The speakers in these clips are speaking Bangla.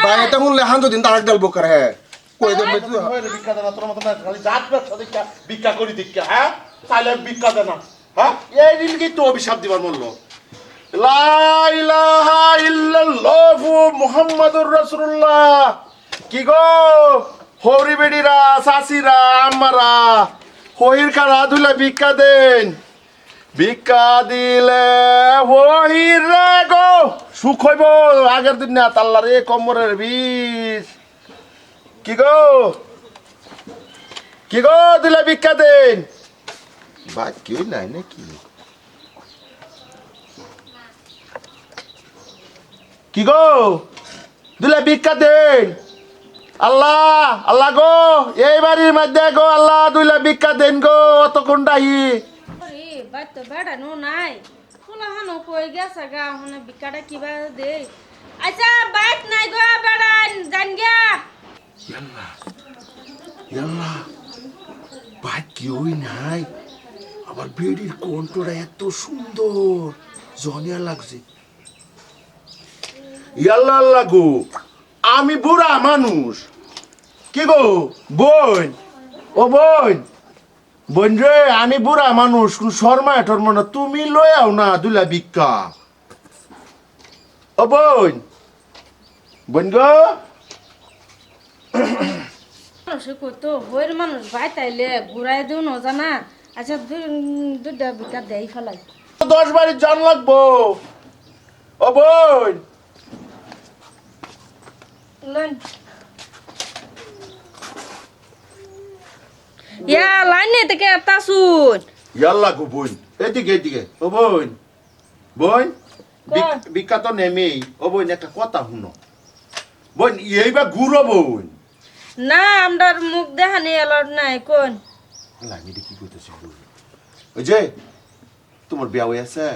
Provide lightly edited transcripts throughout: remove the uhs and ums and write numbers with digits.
ভাই এটা শুনলে হান্ত দিন তারাক ডাল বোকার হ্যাঁ কই দেব ভিক্ষা দেনা তোর মতো না খালি জাত ব্যবসা দেখা ভিক্ষা করি দেখা হ্যাঁ তাইলে ভিক্ষা দেনা হ্যাঁ এই দিন কি তো অভিশাপ দিবার মূল্য লা ইলাহা ইল্লাল্লাহু মুহাম্মাদুর রাসূলুল্লাহ কি গো হরি বেডিরা সাসিরা আমারা হইর কারা দুলা ভিক্ষা দেন ভিক্ষা দিলে হইর রে গো সুখ হইব আগের দিন না তাল্লার এ কমরের বিষ কি গো দিলে ভিক্ষা দেন বা কেউ নাই নাকি কি গো দিলে ভিক্ষা দেন আল্লাহ আল্লাহ গো এই বাড়ির মধ্যে গো আল্লাহ দুইলা ভিক্ষা দেন গো অত কোনটাই আরে বাই তো বেড়ানো নাই ফুলা হানো কই গেছে গা হনে বিকাটা কিবা দে আচ্ছা বাইক নাই গো বেড়ান জান গিয়া ইয়াল্লা ইয়াল্লা ভাই কেউই নাই আবার বেডির কণ্ঠটা এত সুন্দর জনিয়া লাগছে ইয়াল্লা আল্লাহ গো আমি বুড়া মানুষ কি গো বোন ও বোন বোন রে আমি বুড়া মানুষ কোন শর্মা টর্ম না তুমি লয়ে আও না দুলা ভিক্ষা ও বোন বোন গো মানুষ কত হইর মানুষ ভাই তাইলে ঘুরাই দিও ন জানা আচ্ছা দুইটা বিকা দেই ফেলাই 10 বাড়ি জান লাগবো ও বোন লন ইয়া লাইনে থেকে তাসুন ইয়াল্লা গো বোন এদিকে এদিকে ও বোন বোন ভিক্ষা তো নেমেই ও বোন একটা কথা শুনো বোন এইবার ঘুরো বোন না আমরার মুখ দেখানি এলার নাই কোন আমি কি করতেছি ওই যে তোমার বিয়া হয়ে আছে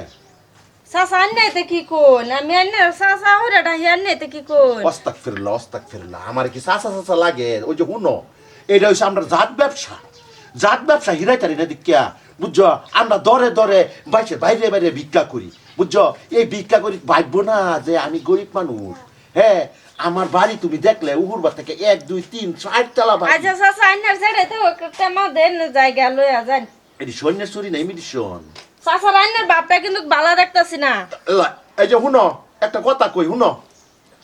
সাসা আন্নাইতে কি কোন আমি আন্না সাসা হইরাটা হি আন্নাইতে কি কোন অস্তাগফিরুল্লাহ আমার কি সাসা সাসা লাগে ওই যে শুনো এটা হচ্ছে আমরা জাত ব্যবসা হিরাইতারি না দিকিয়া বুঝছো আমরা দরে দরে বাইরে বাইরে ভিক্ষা করি বুঝছো এই ভিক্ষা করি ভাববো না যে আমি গরিব মানুষ হ্যাঁ আমার বাড়ি তুমি দেখলে উহুরবা থেকে 1 2 3 4 তলা বাড়ি আচ্ছা সাসা আন্নার ছেড়ে তো তেমা দেন জায়গা লইয়া যান এটি সৈন্যের চুরি না ইমিটেশন সাসা রান্নার বাপটা কিন্তু ভালো দেখতাছি না এই যে শুনো একটা কথা কই শুনো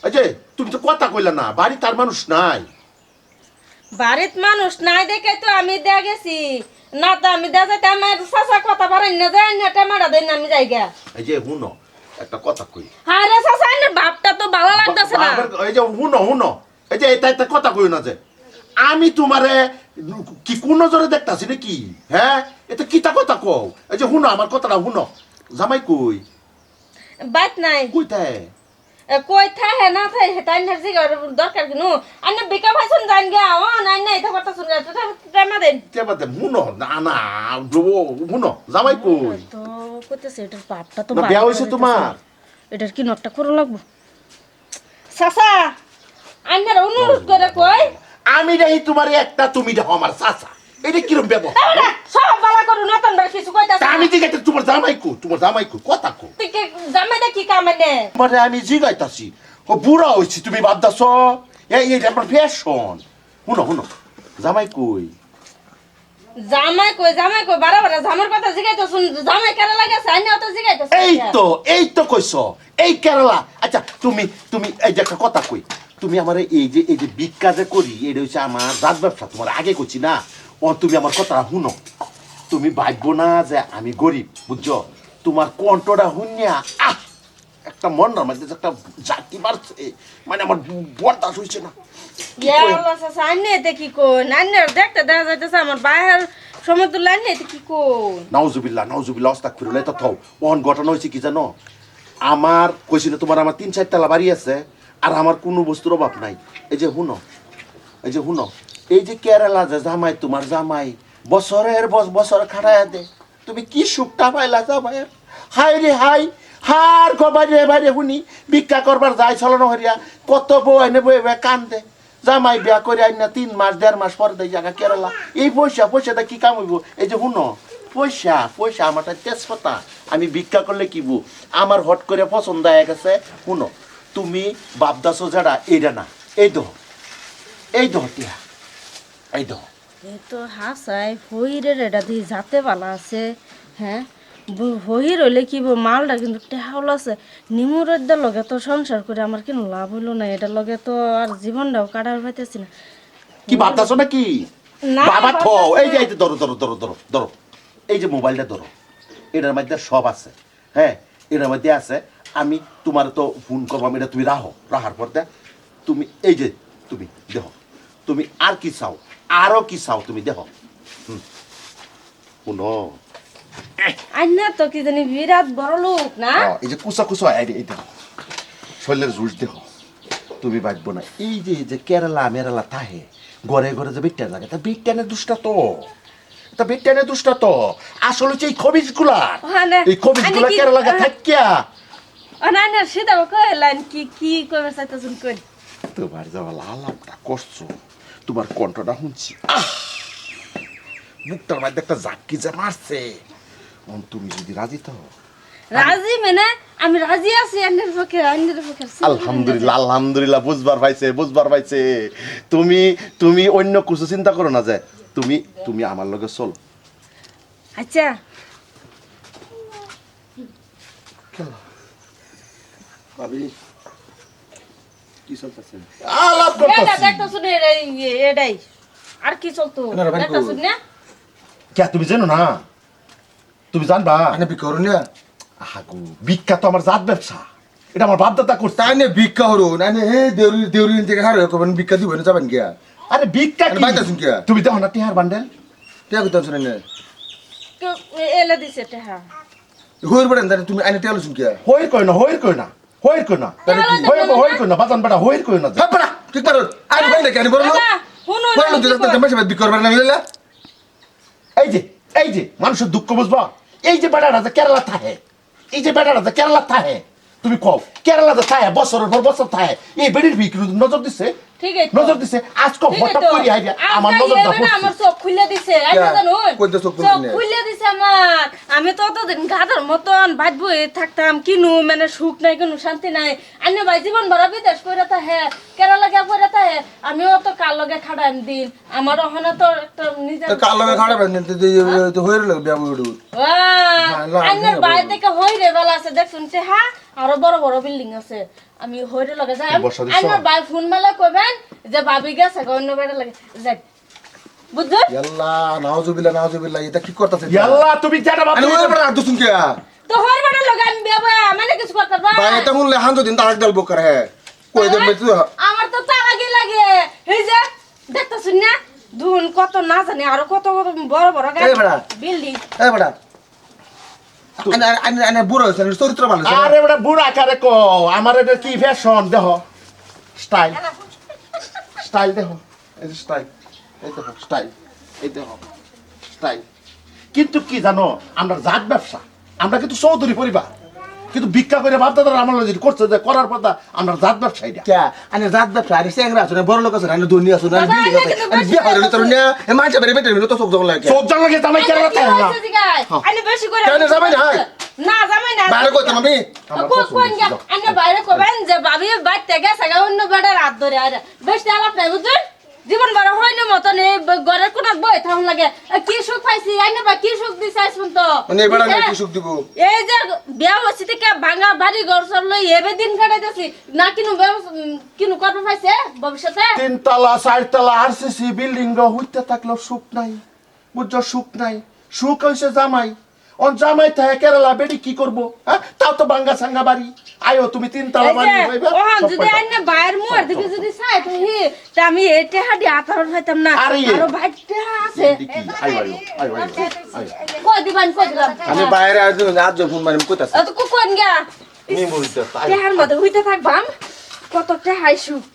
এই যে তুমি তো কথা কইলা না বাড়ি তার মানুষ নাই বাড়িত মানুষ নাই দেখে তো আমি দেয়া গেছি না তো আমি দেয়া যাইতে আমার সাসা কথা পারেন না যায় না টেমাটা দেন আমি জায়গা এই যে শুনো একটা কথা কই হ্যাঁ রে সাসা আন্নার বাপটা তো ভালো লাগতাছে না এই যে শুনো এই যে এটা একটা কথা কই না যে আমি তোমারে কি কোন নজরে দেখতাছি নাকি হ্যাঁ এটা কিতা কথা কও এই যে শুনো আমার কথাটা শুনো জামাই কই বাত নাই কইতায় কই থাহে না থাহে হেতাই নার্জি দরকার কিনু আন্না বিকা ভাইছুন জান গিয়া ও নাই নাই এটা কথা শুন টেমা দেন কেবাতে শুনো না শুনো জামাই কই তো কইতেছে এটার বাপটা তো না বিয়া হইছে তোমার এটার কি নটটা করে লাগবো সাসা আন্নার অনুরোধ করে কই আমি দেখি তোমার একটা তুমি দেখো আমার চাচা এটা কিরম ব্যবহার সব বালা করু নতুন বার কিছু কইতাছ আমি জিগাইতে তোমার জামাই কো কথা কো তুই কে জামাই দা কি কামে নে মানে আমি জিগাইতাছি ও বুড়া হইছি তুমি বাদ দাস এই আমার ফ্যাশন শুনো জামাই কই জামাই কই বারবার জামার কথা জিগাইতো শুন জামাই কেরা লাগাছে আইনা তো জিগাইতো এই তো কইছো এই কেরালা আচ্ছা তুমি এই যে একটা কথা কই তুমি আমার এই যে ভিক্ষা যে করি এটা হচ্ছে আমার জাত ব্যবসা তোমার আগে করছি না ও তুমি আমার কথা শুনো তুমি ভাববো না যে আমি গরিব বুঝছো তোমার কণ্ঠটা শুনিয়া একটা মনের মধ্যে একটা জাতি মারছে মানে আমার বরদাস্ত হইছে না ইয়া আল্লাহ সাসা আইনে তে কি কোন আইনে দেখতে দেখা যাইতেছে আমার বাইরের সমতুল্লাহ আইনে তে কি কোন নাউজুবিল্লাহ আস্তাগফিরুল্লাহ এটা থাও ওহন ঘটনা হয়েছে কি জানো আমার কইছিল তোমার আমার 3-4 তলা বাড়ি আছে আর আমার কোনো বস্তুর অভাব নাই এই যে শুনো এই যে কেরালা যে জামাই তোমার জামাই বছর খাড়ায় দে তুমি কি সুখটা পাইলা জামাই হাই রে হাই হার গো বাইরে শুনি ভিক্ষা করবার যাই চলনো হরিয়া কত বউ এনে বই কান্দে জামাই বিয়া করে আইনা 3 মাস 1.5 মাস পরে দেয় জায়গা কেরালা এই পয়সাটা কি কাম হইব এই যে শুনো পয়সা আমারটা তেজপাতা আমি ভিক্ষা করলে কিবু আমার হট করে পছন্দ হয়ে গেছে শুনো তুমি বাপদাসো যারা এইটা না, এই দহ টিয়া, এই দহ। এই তো হাসাই হইরের এটা দিয়ে যাতে পালা আছে। হ্যাঁ হইর হইলে কি মালটা কিন্তু টেহাউল আছে। নিমুরের দা লগে তো সংসার করে আমার কেন লাভ হইলো না, এটার লগে তো আর জীবনটাও কাটার পাইতেছি না। কি বাপদাসো নাকি? না, বাবা থ, বাপদাসো এই যে না। এই যে ধরো, এই যে মোবাইলটা ধরো, এটার মধ্যে সব আছে। হ্যাঁ, এটার মধ্যে আছে। আমি তোমার তো ফোন করবাম, এটা তুমি রাহার পর তুমি এই যে তুমি দেখো, তুমি আর কি চাও, আরো কি চাও তুমি দেখো। শুনো, আইনা তো কি জানি বিরাট বড় লোক না। এই যে কুচা এই দেখো, শরীরের জুস দেখো, তুমি বাঁচবো না। এই যে কেরালা মেরালা তাহে ঘরে ঘরে যে বিট্টান লাগে, তা বিট্টানের দুষ্টা তো আসলে হচ্ছে এই খবিজ গুলা, ওখানে এই খবিজ গুলা আইনা কি- কেরালা থাকিয়া অনাইনা সেটা কইলেন কি কইবে চাইতেছুন কই। তোমার যাওয়া লালামটা করছো, তোমার কণ্ঠটা শুনছি, মুখটার মধ্যে একটা জাক্কি যে মারছে। তুমি যদি রাজি তো রাজি মানে আমি রাজি আছি আন্নের পক্ষে আলহামদুলিল্লাহ বুঝবার পাইছে। তুমি অন্য কিছু চিন্তা করো না, যে তুমি আমার লগে চলো। আচ্ছা কি চলতেছে? আলাপ এটা করতেছি। দেখতেছুন এটাই আর কি চলতো না, না, ভাই, দেখতেছুন না। কে তুমি জানো না? তুমি জানবা? আনে ভিক্ষা করুন না, আহাগো, ভিক্ষা তো আমার জাত ব্যবসা, এটা আমার বাপ দাদা করছে। তাই না ভিক্ষা করুন। আনে হে দেউরি থেকে হার করবেন, ভিক্ষা দিবেন যাবেন গিয়া। আরে ভিক্ষা আরে কি? বাইতাছুন কে? তুমি দেখো না টিহার বান্ডেল, টিয়া কইতাম শুনেন না, কেউ এলে দিছে টেহা হইর বড়েন তাহলে তুমি আনে টিয়া লুছুন কে? হইর কই না তাহলে কি? হইর কই না বাজান বেটা, হইর কই না। হ্যাঁ পড়া ঠিক পারো। আরে ভাই না কেন বড় লোক? দাদা, শুনুন, বড় লোক আমি কি দিতে কই? মাসে ভিক্ষা করবেন না মিলেলা? এই যে মানুষের দুঃখ বুঝবা, এই যে বেটারা যে কেরালা থাহে, তুমি কও কেরালা যে থাহে বছরের পর বছর থাহে, এই বেড়ির বিক্রি নজর দিছে, ঠিক আছে তো। আজকে ঠিক হঠাৎ আছে তো। করে আইবে আমার আজকে নজরটা ইয়ে বেটা পড়ছে। আমার চোখ খুলে দিছে আইনা কে? জানুন কইতে চোখ খুলে চোখ দিনে? খুলে দিছে আমার। আমি তো অতদিন গাধার মতন ভাত বয়ে থাকতাম, কিনু মানে সুখ নাই, কোনো শান্তি নাই। আইনে ভাই জীবন ভরা বিদেশ কইরা তা হে কেরালা গিয়া কইরা তা হে, আমিও তো কার লগে খাড়ান দিন আমার ওখানে তো একটা নিজের তো কাল লগে খাড়াবেন না, তো হইর লোক বিয়া বড়। আইনের বাইরে থেকে হইরে বেলা আছে দেখছুন হা আরো বড় বড় বিল্ডিং আছে। আমি হইরে লগে যাই, বর্ষা দিছো? আইনের ভাই ফোন মেলা কইবেন যে ভাবি গেছে অন্য বেড়া লাগে যাই, বুঝছেন? আল্লাহ নাউজুবিল্লাহ এটা কি করতেছে? ইয়াল্লা তুমি যেটা আরে ভাবছো, ওই বড় আর দুসুন কে? তো হইর বেড়া লগে আমি বিয়া বয়া মানে কিছু করতে পারবা? ভাই এটা হুনলে হান দিন তারাক ডাল বকর হে। কই দেন তুই? আমার তো তালাকি লাগে এই যে দেখতেছুন না ধুন কত না জানি আরো কত কত বড় বড় এই বেড়া। বিল্ডিং। এই বড়া আনে বুড়ো হইছে, চরিত্র ভালো হইছে। আরে বেটা বুড়া কারে কও, আমার এটা কি ফ্যাশন দেখো, স্টাইল দেখো, এই যে স্টাইল, এই দেখো স্টাইল, এই দেখো স্টাইল। কিন্তু কি জানো, আমরা জাত ব্যবসা, আমরা কিন্তু চৌধুরী পরিবার, কিন্তু ভিক্ষা করে বাপ দাদারা আমার যেটা করছে, যে করার পর আমরা জাত ব্যবসায়ী না। কে আনে রাত ব্যবসা আরে চেংরা আছে না, বড় লোক আছে না, আনে দুনিয়া আছে না, দাদা, বিল্ডিং আছে। আনে কিন্তু আরে বিয়া হইলো তোর না, এ মাইছে বেরে বেটে তো চোখ জগলা কে? চোখ জানলে তামাই কেন আইনে কি রাখতে না? হইছে জিগাই? আইনে বেশি করে কেন যাবে না, হাই? না জামাই না বাইরে কইতাম আমি। কোন গা আইনে বাইরে কবেন যে ভাবি বাইতে গেছে গা অন্য বেড়া রাত ধরে আরে বেশি আলাপ নাই বুঝছেন? জীবন বড় হয়নি মতন এই ঘরের কোনাত বই থাকুন লাগে কি সুখ পাইছি আইনে বা কি সুখ দিছে শুন তো মানে এ বেড়া কি সুখ দিব? এই যে বিয়া হইছে থেকে ভাঙা বাড়ি ঘর চললো এবে দিন কাটাইতেছি না কিনু করবে পাইছে ভবিষ্যতে। 3 তলা 4 তলা আরসিসি বিল্ডিং হইতে থাকলেও সুখ নাই, বুঝছো? সুখ নাই, সুখ হইছে জামাই। অন জামাই থাকে কেরালা বেডি কি করবো? হ্যাঁ, তাও তো বাঙ্গা সাঙ্গা বাড়ি। আয়ো তুমি 3 তলা বাড়ি হইবা, ওহন সব যদি পাইবা। আইনে বাইরের মুয়ার দিকে যদি চাই তো হি তা আমি এটা হাডি আতারন হইতাম না। আরে আরো ভাইটা আছে দেখি, আয়ো আয়ো কই দিবান কই দিলাম আমি বাইরে আজ ফোন মারি কইতাছি। তো কোন গা নি বলতে তাই তেহার মধ্যে হইতে থাকবাম কত টেহাই সুখ।